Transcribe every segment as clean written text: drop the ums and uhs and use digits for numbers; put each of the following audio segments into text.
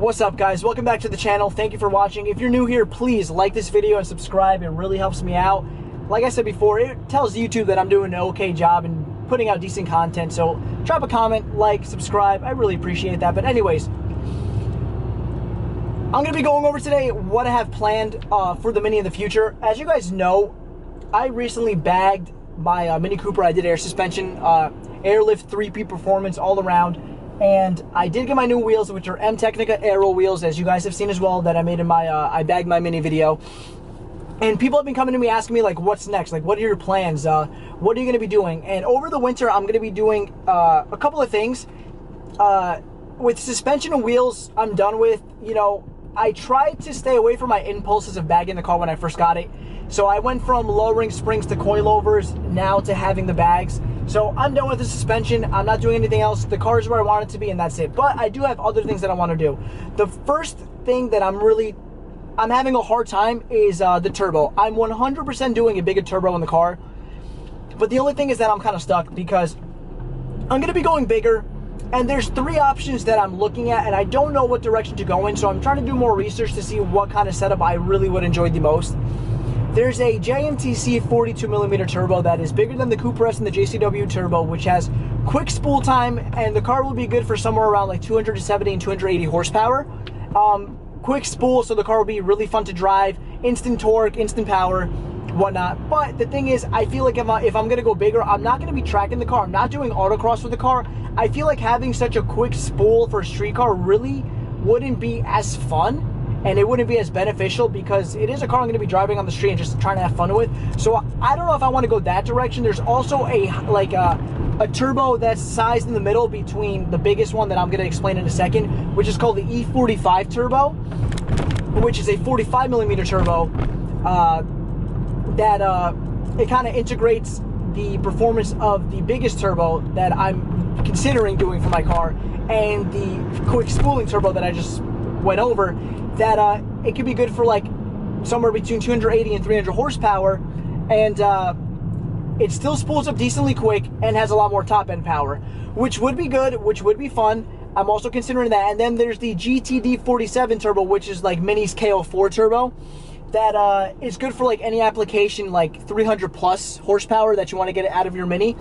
What's up, guys? Welcome back to the channel. Thank you for watching. If you're new here, please like this video and subscribe. It really helps me out. Like I said before, it tells YouTube that I'm doing an okay job and putting out decent content. So drop a comment, like, subscribe. I really appreciate that. But anyways, I'm going to be going over today what I have planned for the Mini in the future. As you guys know, I recently bagged my Mini Cooper. I did air suspension, Airlift 3P performance all around. And I did get my new wheels, which are MTechnica AERO Wheels, as you guys have seen as well, that I made in my I bagged my Mini video. And people have been coming to me asking me, like, what's next? Like, what are your plans? What are you going to be doing? And over the winter, I'm going to be doing a couple of things. With suspension and wheels, I'm done with. You know, I tried to stay away from my impulses of bagging the car when I first got it. So I went from lowering springs to coilovers, now to having the bags. So I'm done with the suspension. I'm not doing anything else. The car is where I want it to be, and that's it. But I do have other things that I want to do. The first thing that I'm having a hard time is the turbo. I'm 100% doing a bigger turbo in the car. But the only thing is that I'm kind of stuck because I'm going to be going bigger. And there's three options that I'm looking at, and I don't know what direction to go in. So I'm trying to do more research to see what kind of setup I really would enjoy the most. There's a JMTC 42mm turbo that is bigger than the Cooper S and the JCW turbo, which has quick spool time, and the car will be good for somewhere around like 270 and 280 horsepower. Quick spool, so the car will be really fun to drive, instant torque, instant power, whatnot. But the thing is, I feel like if I'm gonna go bigger, I'm not gonna be tracking the car. I'm not doing autocross with the car. I feel like having such a quick spool for a street car really wouldn't be as fun. And it wouldn't be as beneficial because it is a car I'm going to be driving on the street and just trying to have fun with. So I don't know if I want to go that direction. There's also a turbo that's sized in the middle between the biggest one that I'm going to explain in a second, which is called the E45 turbo, which is a 45mm turbo that it kind of integrates the performance of the biggest turbo that I'm considering doing for my car and the quick spooling turbo that I just went over. That it could be good for like somewhere between 280 and 300 horsepower, and it still spools up decently quick and has a lot more top end power, which would be good, which would be fun. I'm also considering that. And then there's the GTD 47 turbo, which is like Mini's KO4 turbo, that is good for like any application, like 300 plus horsepower that you want to get out of your Mini.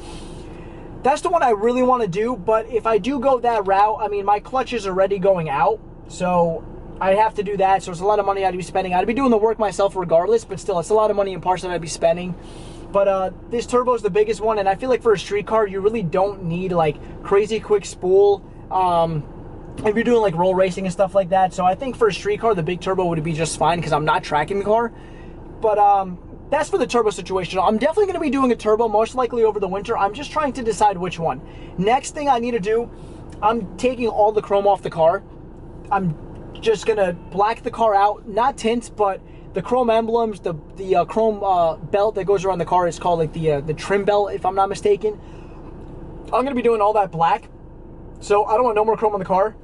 That's the one I really want to do. But if I do go that route, I mean, my clutch is already going out, so I have to do that, so it's a lot of money I'd be spending. I'd be doing the work myself regardless, but still, it's a lot of money in parts that I'd be spending. But this turbo is the biggest one, and I feel like for a street car, you really don't need like crazy quick spool if you're doing like roll racing and stuff like that. So I think for a street car, the big turbo would be just fine because I'm not tracking the car. But that's for the turbo situation. I'm definitely going to be doing a turbo, most likely over the winter. I'm just trying to decide which one. Next thing I need to do, I'm taking all the chrome off the car. I'm just gonna black the car out, not tint, but the chrome emblems, the chrome belt that goes around the car is called like the trim belt, if I'm not mistaken. I'm gonna be doing all that black, so I don't want no more chrome on the car.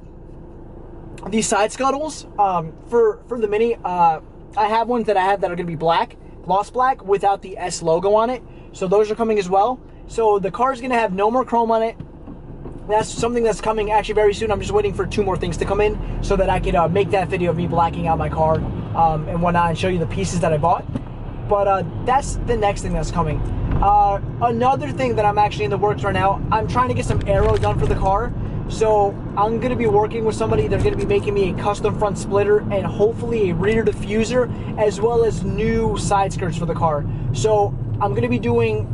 These side scuttles for the Mini, I have ones that I have that are gonna be black, gloss black, without the S logo on it. So those are coming as well. So the car is gonna have no more chrome on it. That's something that's coming actually very soon. I'm just waiting for two more things to come in so that I can make that video of me blacking out my car and whatnot and show you the pieces that I bought. But that's the next thing that's coming. Another thing that I'm actually in the works right now, I'm trying to get some aero done for the car. So I'm going to be working with somebody. They're going to be making me a custom front splitter and hopefully a rear diffuser as well as new side skirts for the car. So I'm going to be doing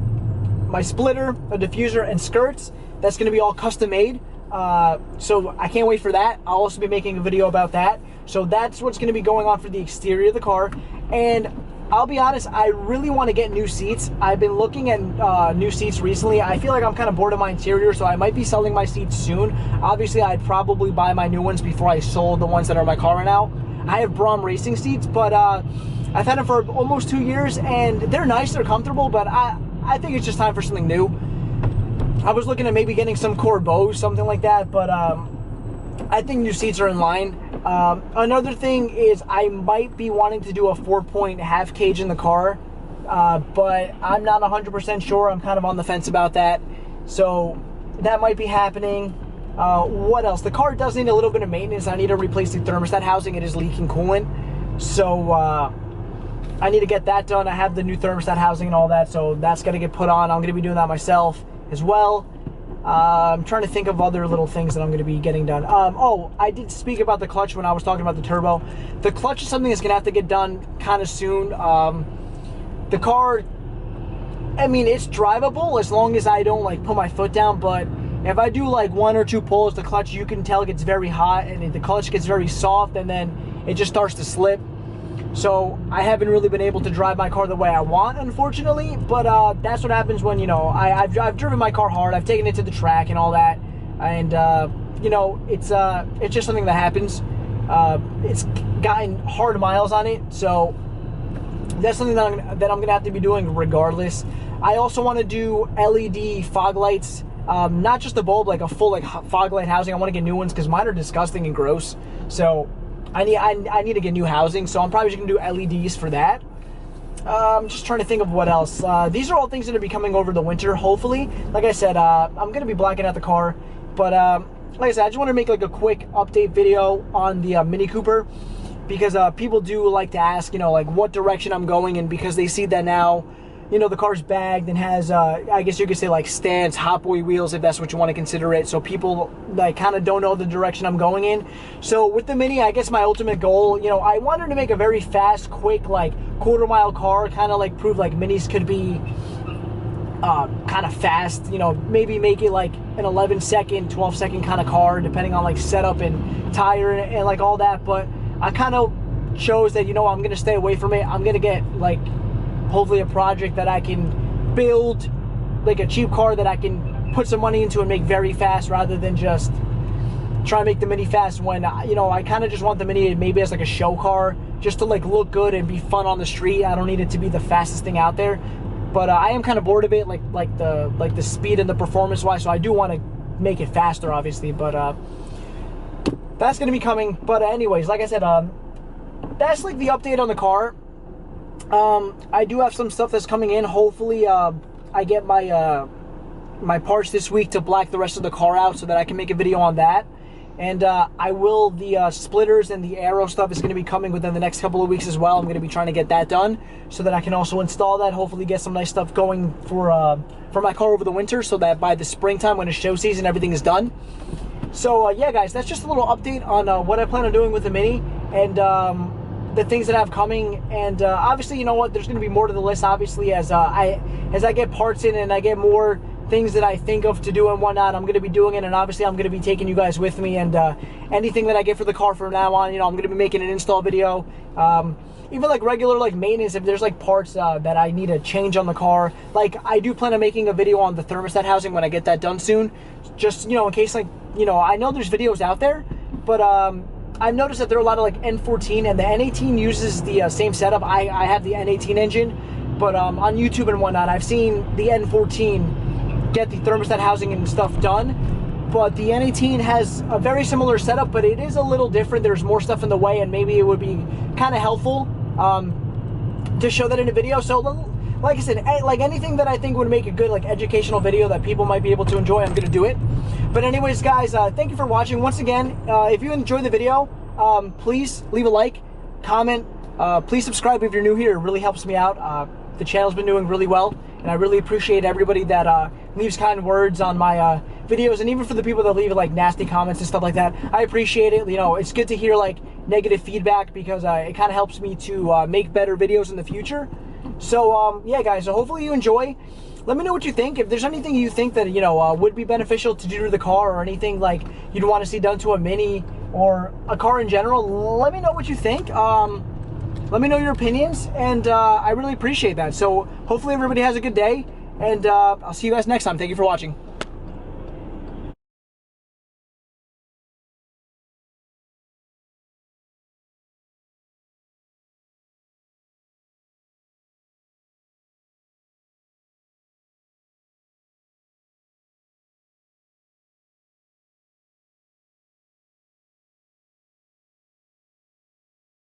my splitter, a diffuser, and skirts. That's going to be all custom made, so I can't wait for that. I'll also be making a video about that. So that's what's going to be going on for the exterior of the car. And I'll be honest, I really want to get new seats. I've been looking at new seats recently. I feel like I'm kind of bored of my interior, so I might be selling my seats soon. Obviously, I'd probably buy my new ones before I sold the ones that are in my car right now. I have Brom racing seats, but I've had them for almost 2 years, and they're nice, they're comfortable, but I think it's just time for something new. I was looking at maybe getting some Corbeaux, something like that, but I think new seats are in line. Another thing is I might be wanting to do a 4-point half cage in the car, but I'm not 100% sure. I'm kind of on the fence about that. So that might be happening. What else? The car does need a little bit of maintenance. I need to replace the thermostat housing. It is leaking coolant. So I need to get that done. I have the new thermostat housing and all that, so that's going to get put on. I'm going to be doing that myself as well. I'm trying to think of other little things that I'm going to be getting done. Oh, I did speak about the clutch when I was talking about the turbo. The clutch is something that's going to have to get done kind of soon. The car, I mean, it's drivable as long as I don't like put my foot down, but if I do like 1 or 2 pulls, the clutch, you can tell, gets very hot, and the clutch gets very soft, and then it just starts to slip. So I haven't really been able to drive my car the way I want, unfortunately, but that's what happens when, you know, I've driven my car hard, I've taken it to the track and all that, and you know, it's just something that happens. It's gotten hard miles on it, so that's something that I'm gonna have to be doing regardless. I also want to do LED fog lights, not just a bulb, like a full like fog light housing. I want to get new ones because mine are disgusting and gross. So I need to get new housing. So I'm probably just gonna do LEDs for that. I'm just trying to think of what else. These are all things that are be coming over the winter, hopefully. Like I said, I'm gonna be blacking out the car, but like I said, I just want to make like a quick update video on the Mini Cooper, because people do like to ask, you know, like what direction I'm going in, because they see that now, you know, the car's bagged and has, I guess you could say like stance, hot boy wheels, if that's what you want to consider it. So people like kind of don't know the direction I'm going in. So with the Mini, I guess my ultimate goal, you know, I wanted to make a very fast, quick, like quarter-mile car, kind of like prove like Minis could be kind of fast, you know, maybe make it like an 11-second, 12-second kind of car, depending on like setup and tire and like all that. But I kind of chose that, you know, I'm going to stay away from it. I'm going to get like hopefully a project that I can build, like a cheap car that I can put some money into and make very fast, rather than just try to make the Mini fast when, you know, I kind of just want the Mini maybe as like a show car, just to like look good and be fun on the street. I don't need it to be the fastest thing out there, but I am kind of bored of it, like the speed and the performance wise. So I do want to make it faster, obviously, but that's going to be coming. But anyways, like I said, that's like the update on the car. I do have some stuff that's coming in. Hopefully I get my my parts this week to black the rest of the car out, so that I can make a video on that. And the splitters and the aero stuff is going to be coming within the next couple of weeks as well. I'm going to be trying to get that done so that I can also install that, hopefully get some nice stuff going for my car over the winter, so that by the springtime, when it's show season, everything is done. So yeah guys, that's just a little update on what I plan on doing with the Mini, and the things that I have coming. And obviously, you know what, there's going to be more to the list, obviously, as I get parts in and I get more things that I think of to do and whatnot. I'm going to be doing it, and obviously I'm going to be taking you guys with me, and anything that I get for the car from now on, you know, I'm going to be making an install video. Even like regular like maintenance, if there's like parts that I need to change on the car. Like I do plan on making a video on the thermostat housing when I get that done soon, just, you know, in case, like, you know, I know there's videos out there, but I've noticed that there are a lot of like N14, and the N18 uses the same setup. I have the N18 engine, but on YouTube and whatnot, I've seen the N14 get the thermostat housing and stuff done, but the N18 has a very similar setup, but it is a little different. There's more stuff in the way, and maybe it would be kind of helpful to show that in a video. So like I said, like anything that I think would make a good like educational video that people might be able to enjoy, I'm gonna do it. But anyways guys, thank you for watching. Once again, if you enjoyed the video, please leave a like, comment, please subscribe if you're new here. It really helps me out. The channel's been doing really well, and I really appreciate everybody that leaves kind words on my videos, and even for the people that leave like nasty comments and stuff like that. I appreciate it. You know, it's good to hear like negative feedback, because it kind of helps me to make better videos in the future. So yeah guys, so hopefully you enjoy. Let me know what you think. If there's anything you think that, you know, would be beneficial to do to the car, or anything like you'd want to see done to a Mini or a car in general, let me know what you think. Let me know your opinions, and I really appreciate that. So hopefully everybody has a good day, and I'll see you guys next time. Thank you for watching.